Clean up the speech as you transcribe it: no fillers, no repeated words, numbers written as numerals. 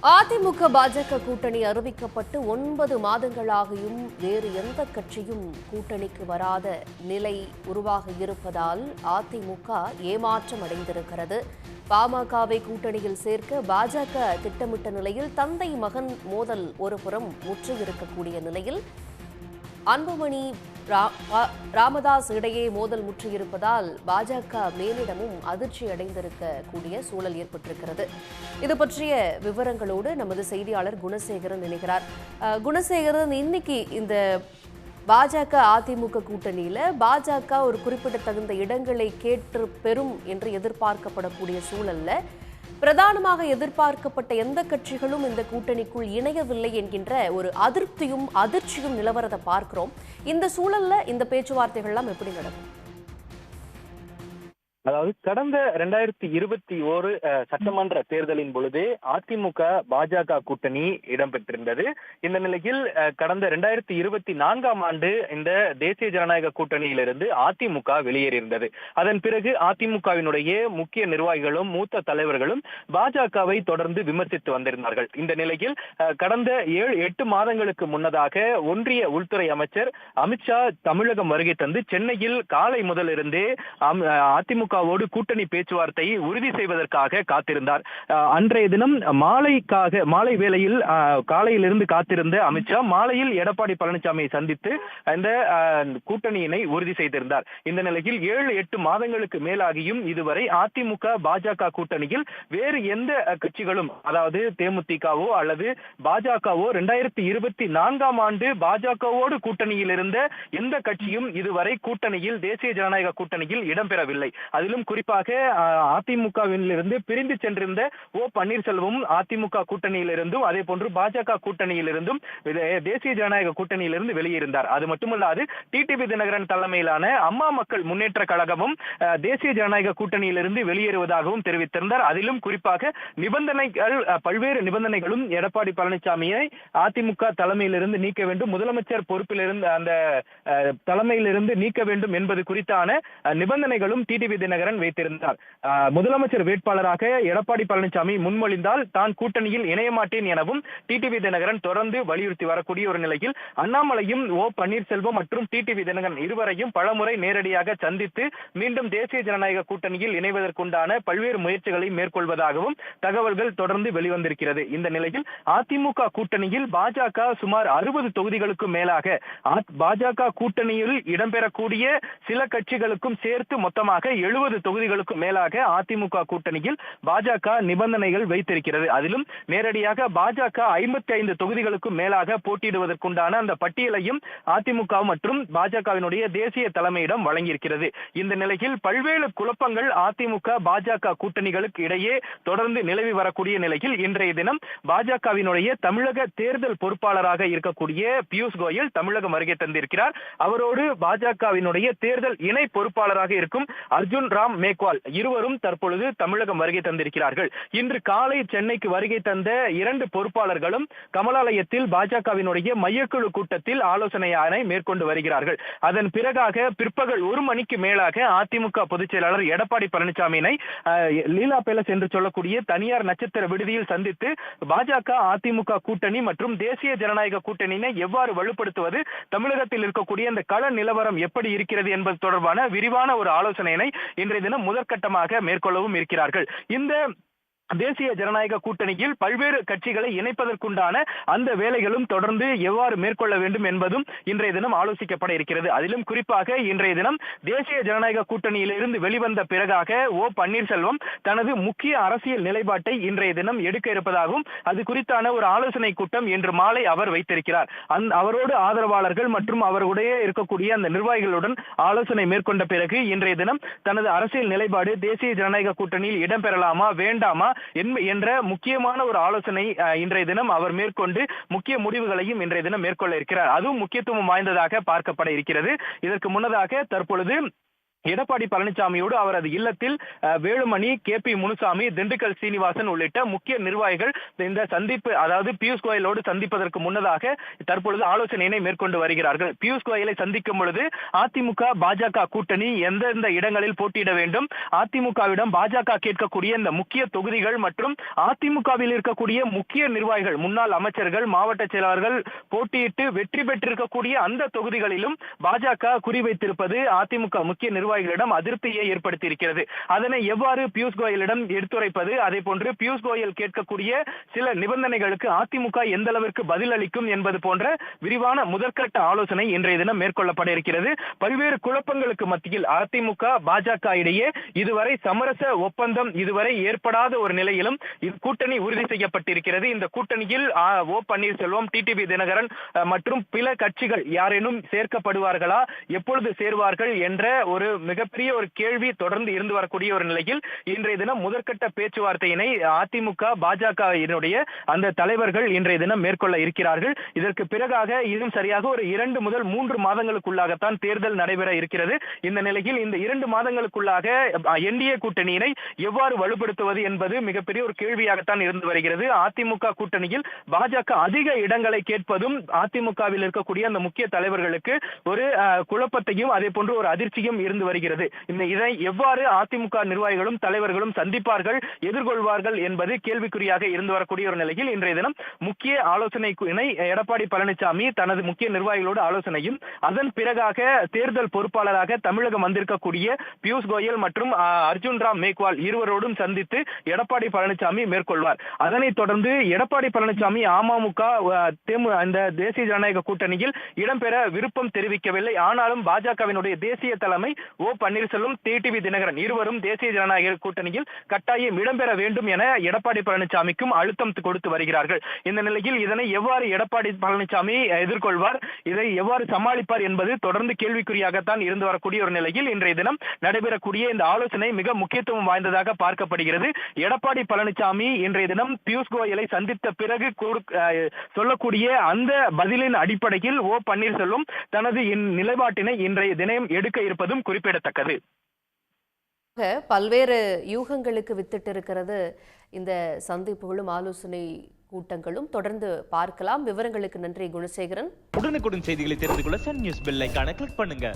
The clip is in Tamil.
அதிமுக பாஜக கூட்டணி அறிவிக்கப்பட்டு 9 மாதங்களாகியும் வேறு எந்த கட்சியும் கூட்டணிக்கு வராத நிலை உருவாக இருப்பதால் அதிமுக ஏமாற்றம் அடைந்திருக்கிறது. பாமகவை கூட்டணியில் சேர்க்க பாஜக திட்டமிட்ட நிலையில் தந்தை மகன் மோதல் ஒருபுறம் முற்றியிருக்கக்கூடிய நிலையில் அன்புமணி ராமதாஸ் இடையே மோதல் முற்றியிருப்பதால் பாஜக மேலிடமும் அதிர்ச்சி அடைந்திருக்கக்கூடிய சூழல் ஏற்பட்டிருக்கிறது. இது பற்றிய விவரங்களோடு நமது செய்தியாளர் குணசேகரன் இணைகிறார். குணசேகரன், இன்னைக்கு இந்த பாஜக அதிமுக கூட்டணியில பாஜக ஒரு குறிப்பிடத்தகுந்த இடங்களை கேட்டு பெறும் என்று எதிர்பார்க்கப்படக்கூடிய சூழல்ல பிரதானமாக எதிர்பார்க்கப்பட்ட எந்த கட்சிகளும் இந்த கூட்டணிக்குள் இணையவில்லை என்கின்ற ஒரு அதிர்ச்சியும் நிலவரத்தை பார்க்கிறோம். இந்த சூழல்ல இந்த பேச்சுவார்த்தைகள்லாம் எப்படி நடக்கும்? அதாவது கடந்த 2021 சட்டமன்ற தேர்தலின் பொழுது அதிமுக பாஜக கூட்டணி இடம்பெற்றிருந்தது. இந்த நிலையில் கடந்த 2024ஆம் ஆண்டு இந்த தேசிய ஜனநாயக கூட்டணியிலிருந்து அதிமுக வெளியேறியிருந்தது. அதன் பிறகு அதிமுகவினுடைய முக்கிய நிர்வாகிகளும் மூத்த தலைவர்களும் பாஜகவை தொடர்ந்து விமர்சித்து வந்திருந்தார்கள். இந்த நிலையில் கடந்த 7-8 மாதங்களுக்கு முன்னதாக ஒன்றிய உள்துறை அமைச்சர் அமித்ஷா தமிழகம் வருகை தந்து சென்னையில் காலை முதலிருந்தே அதிமுக கூட்டணி பேச்சுவார்த்தையை உறுதி செய்வதற்காக காத்திருந்தார். அன்றைய தினம் மாலை வேளையில் காலையிலிருந்து காத்திருந்த அமித்ஷா மாலையில் எடப்பாடி பழனிசாமியை சந்தித்து இந்த கூட்டணியினை உறுதி செய்திருந்தார். இந்த நிலையில் 7-8 மாதங்களுக்கு மேலாகியும் இதுவரை அதிமுக பாஜக கூட்டணியில் வேறு எந்த கட்சிகளும், அதாவது தேமுதிகவோ அல்லது பாஜகவோ 2024ஆம் ஆண்டு பாஜகவோடு கூட்டணியில் இருந்த எந்த கட்சியும் இதுவரை கூட்டணியில் தேசிய ஜனநாயக கூட்டணியில் இடம்பெறவில்லை. அதிலும் குறிப்பாக அதிமுகவிலிருந்து பிரிந்து சென்றிருந்த ஓ பன்னீர்செல்வம் அதிமுக கூட்டணியிலிருந்தும் அதே போன்று பாஜக கூட்டணியிலிருந்தும் தேசிய ஜனநாயக கூட்டணியிலிருந்து வெளியேறினார். அது மட்டுமல்லாது டிடிவி தினகரன் தலைமையிலான அம்மா மக்கள் முன்னேற்ற கழகமும் தேசிய ஜனநாயக கூட்டணியிலிருந்து வெளியேறுவதாகவும் தெரிவித்திருந்தார். அதிலும் குறிப்பாக பல்வேறு நிபந்தனைகளும் எடப்பாடி பழனிசாமியை அதிமுக தலைமையிலிருந்து நீக்க வேண்டும், முதலமைச்சர் பொறுப்பிலிருந்து அந்த தலைமையிலிருந்து நீக்க வேண்டும் என்பது குறித்தான நிபந்தனைகளும் டிடிவி தினகரன் வைத்திருந்தார். முதலமைச்சர் வேட்பாளராக எடப்பாடி பழனிசாமி முன்மொழிந்தால் தான் கூட்டணியில் இணைய மாட்டேன் எனவும் டிடிவி தினகரன் தொடர்ந்து வலியுறுத்தி வரக்கூடிய ஒரு நிலையில் அண்ணாமலையும் ஓ பன்னீர்செல்வம் மற்றும் டிடிவி தினகரன் இருவரையும் பலமுறை நேரடியாக சந்தித்து மீண்டும் தேசிய ஜனநாயக கூட்டணியில் இணைவதற்குண்டான பல்வேறு முயற்சிகளை மேற்கொள்வதாகவும் தகவல்கள் தொடர்ந்து வெளிவந்திருக்கிறது. இந்த நிலையில் அதிமுக கூட்டணியில் பாஜக சுமார் 60 தொகுதிகளுக்கும் மேலாக பாஜக கூட்டணியில் இடம்பெறக்கூடிய சில கட்சிகளுக்கும் சேர்த்து மொத்தமாக 70 தொகுதிகளுக்கும் மேலாக அதிமுக கூட்டணியில் பாஜக நிபந்தனைகள் வைத்திருக்கிறது. அதிலும் நேரடியாக பாஜக 55 தொகுதிகளுக்கும் மேலாக போட்டியிடுவதற்குண்டான அந்த பட்டியலையும் அதிமுக மற்றும் பாஜகவினுடைய தேசிய தலைமையிடம் வழங்கியிருக்கிறது. இந்த நிலையில் பல்வேறு குழப்பங்கள் அதிமுக பாஜக கூட்டணிகளுக்கு இடையே தொடர்ந்து நிலவி வரக்கூடிய நிலையில் இன்றைய தினம் பாஜகவினுடைய தமிழக தேர்தல் பொறுப்பாளராக இருக்கக்கூடிய பியூஷ் கோயல் தமிழகம் வருகை தந்திருக்கிறார். அவரோடு பாஜகவினுடைய தேர்தல் இணை பொறுப்பாளராக இருக்கும் அர்ஜுன் ராம் மேக்வால் இருவரும் தற்பொழுது தமிழகம் வருகை தந்திருக்கிறார்கள். இன்று காலை சென்னைக்கு வருகை தந்த 2 பொறுப்பாளர்களும் கமலாலயத்தில் பாஜகவினுடைய மையக்குழு கூட்டத்தில் ஆலோசனை மேற்கொண்டு வருகிறார்கள். அதன் பிறகாக பிற்பகல் 1 மணிக்கு மேலாக அதிமுக பொதுச் செயலாளர் எடப்பாடி பழனிசாமியினை லீலா பேலஸ் என்று சொல்லக்கூடிய தனியார் நட்சத்திர விடுதியில் சந்தித்து பாஜக அதிமுக கூட்டணி மற்றும் தேசிய ஜனநாயக கூட்டணியினை எவ்வாறு வலுப்படுத்துவது, தமிழகத்தில் இருக்கக்கூடிய இந்த கள நிலவரம் எப்படி இருக்கிறது என்பது தொடர்பான விரிவான ஒரு ஆலோசனையினை இன்றைய தினம் முதற்கட்டமாக மேற்கொள்ளவும் இருக்கிறார்கள். இந்த தேசிய ஜனநாயக கூட்டணியில் பல்வேறு கட்சிகளை இணைப்பதற்குண்டான அந்த வேலைகளும் தொடர்ந்து எவ்வாறு மேற்கொள்ள வேண்டும் என்பதும் இன்றைய தினம் ஆலோசிக்கப்பட இருக்கிறது. அதிலும் குறிப்பாக இன்றைய தினம் தேசிய ஜனநாயக கூட்டணியிலிருந்து வெளிவந்த பிறகாக ஓ பன்னீர்செல்வம் தனது முக்கிய அரசியல் நிலைப்பாட்டை இன்றைய தினம் எடுக்க இருப்பதாகவும் அது குறித்தான ஒரு ஆலோசனை கூட்டம் இன்று மாலை அவர் வைத்திருக்கிறார். அவரோடு ஆதரவாளர்கள் மற்றும் அவருடைய இருக்கக்கூடிய அந்த நிர்வாகிகளுடன் ஆலோசனை மேற்கொண்ட பிறகு இன்றைய தினம் தனது அரசியல் நிலைப்பாடு தேசிய ஜனநாயக கூட்டணியில் இடம்பெறலாமா வேண்டாமா என்ற முக்கியமான ஒரு ஆலோசனை இன்றைய தினம் அவர் மேற்கொண்டு முக்கிய முடிவுகளையும் இன்றைய தினம் மேற்கொள்ள இருக்கிறார். அதுவும் முக்கியத்துவம் வாய்ந்ததாக பார்க்கப்பட இருக்கிறது. இதற்கு முன்னதாக தற்பொழுது எடப்பாடி பழனிசாமியோடு அவரது இல்லத்தில் வேலுமணி, KP முனுசாமி, திண்டுக்கல் சீனிவாசன் உள்ளிட்ட முக்கிய நிர்வாகிகள் இந்த சந்திப்பு, அதாவது பியூஷ் கோயலோடு சந்திப்பதற்கு முன்னதாக தற்பொழுது ஆலோசனையினை மேற்கொண்டு வருகிறார்கள். பியூஷ் கோயலை சந்திக்கும் பொழுது அதிமுக பாஜக கூட்டணி எந்தெந்த இடங்களில் போட்டியிட வேண்டும், அதிமுகவிடம் பாஜக கேட்கக்கூடிய இந்த முக்கிய தொகுதிகள் மற்றும் அதிமுகவில் இருக்கக்கூடிய முக்கிய நிர்வாகிகள், முன்னாள் அமைச்சர்கள், மாவட்ட செயலாளர்கள் போட்டியிட்டு வெற்றி பெற்றிருக்கக்கூடிய அந்த தொகுதிகளிலும் பாஜக குறிவைத்திருப்பது அதிமுக முக்கிய நிர்வாகிகளிடம் அதிருப்தியை ஏற்படுத்தியிருக்கிறது. அதனை எவ்வாறு பியூஷ் கோயலிடம் எடுத்துரைப்பது, அதே போன்று பியூஷ் கோயல் கேட்கக்கூடிய சில நிபந்தனைகளுக்கு அதிமுக எந்த அளவிற்கு பதில் அளிக்கும் என்பது போன்ற விரிவான முதற்கட்ட ஆலோசனை இன்றைய தினம் மேற்கொள்ளப்பட இருக்கிறது. பல்வேறு குழப்பங்களுக்கு மத்தியில் அதிமுக பாஜக இடையே இதுவரை சமரச ஒப்பந்தம் இதுவரை ஏற்படாத ஒரு நிலையிலும் கூட்டணி உறுதி செய்யப்பட்டிருக்கிறது. இந்த கூட்டணியில் ஓ பன்னீர்செல்வம், TTV தினகரன் மற்றும் பிற கட்சிகள் யாரேனும் சேர்க்கப்படுவார்களா, எப்பொழுது சேர்வார்கள் என்ற ஒரு மிகப்பெரிய ஒரு கேள்வி தொடர்ந்து இருந்து வரக்கூடிய ஒரு நிலையில் இன்றைய தினம் முதற்கட்ட பேச்சுவார்த்தையினை அதிமுக பாஜக அந்த தலைவர்கள் இன்றைய தினம் மேற்கொள்ள இருக்கிறார்கள். இதற்கு பிறகாக இன்னும் சரியாக ஒரு 2 முதல் 3 மாதங்களுக்குள்ளாகத்தான் தேர்தல் நடைபெற இருக்கிறது. இந்த நிலையில் இந்த 2 மாதங்களுக்குள்ளாக NDA கூட்டணியினை எவ்வாறு வலுப்படுத்துவது என்பது மிகப்பெரிய ஒரு கேள்வியாகத்தான் இருந்து வருகிறது. அதிமுக கூட்டணியில் பாஜக அதிக இடங்களை கேட்பதும் அதிமுகவில் இருக்கக்கூடிய அந்த முக்கிய தலைவர்களுக்கு ஒரு குழப்பத்தையும் அதே போன்று ஒரு அதிர்ச்சியும் இருந்து வருகிறது. இதை எவ்வாறு அதிமுக நிர்வாகிகளும் தலைவர்களும் சந்திப்பார்கள், எதிர்கொள்வார்கள் என்பது கேள்விக்குறியாக இருந்து வரக்கூடிய ஒரு நிலையில் இன்றைய தினம் முக்கிய ஆலோசனையினை எடப்பாடி பழனிசாமி தனது முக்கிய நிர்வாகிகளோடு ஆலோசனையும், அதன் பிறகாக தேர்தல் பொறுப்பாளராக தமிழகம் வந்திருக்கக்கூடிய பியூஷ் கோயல் மற்றும் அர்ஜுன் ராம் மேக்வால் இருவரோடும் சந்தித்து எடப்பாடி பழனிசாமி மேற்கொள்வார். அதனைத் தொடர்ந்து எடப்பாடி பழனிசாமி அமமுக இந்த தேசிய ஜனநாயக கூட்டணியில் இடம்பெற விருப்பம் தெரிவிக்கவில்லை. ஆனாலும் பாஜகவினுடைய தேசிய தலைமை ஓ பன்னீர்செல்வம், TTV தினகரன் இருவரும் தேசிய ஜனநாயக கூட்டணியில் கட்டாயம் இடம்பெற வேண்டும் என எடப்பாடி பழனிசாமிக்கும் அழுத்தம் கொடுத்து வருகிறார்கள். இந்த நிலையில் இதனை எவ்வாறு எடப்பாடி பழனிசாமி எதிர்கொள்வார், இதை எவ்வாறு சமாளிப்பார் என்பது தொடர்ந்து கேள்விக்குறியாகத்தான் இருந்து வரக்கூடிய ஒரு நிலையில் இன்றைய தினம் நடைபெறக்கூடிய இந்த ஆலோசனை மிக முக்கியத்துவம் வாய்ந்ததாக பார்க்கப்படுகிறது. எடப்பாடி பழனிசாமி இன்றைய தினம் பியூஷ் கோயலை சந்தித்த பிறகு சொல்லக்கூடிய அந்த பதிலின் அடிப்படையில் ஓ பன்னீர்செல்வம் தனது நிலைப்பாட்டினை இன்றைய தினம் எடுக்க இருப்பதும் குறிப்பிடத்தக்கது. பல்வேறு யூகங்களுக்கு வித்திட்டு இருக்கிறது இந்த சந்திப்புகளும் ஆலோசனை கூட்டங்களும். தொடர்ந்து பார்க்கலாம். விவரங்களுக்கு நன்றி குணசேகரன். உடனுக்குடன் செய்திகளை தெரிந்து கொள்ள சன் நியூஸ் பெல் ஐகானை கிளிக் பண்ணுங்க.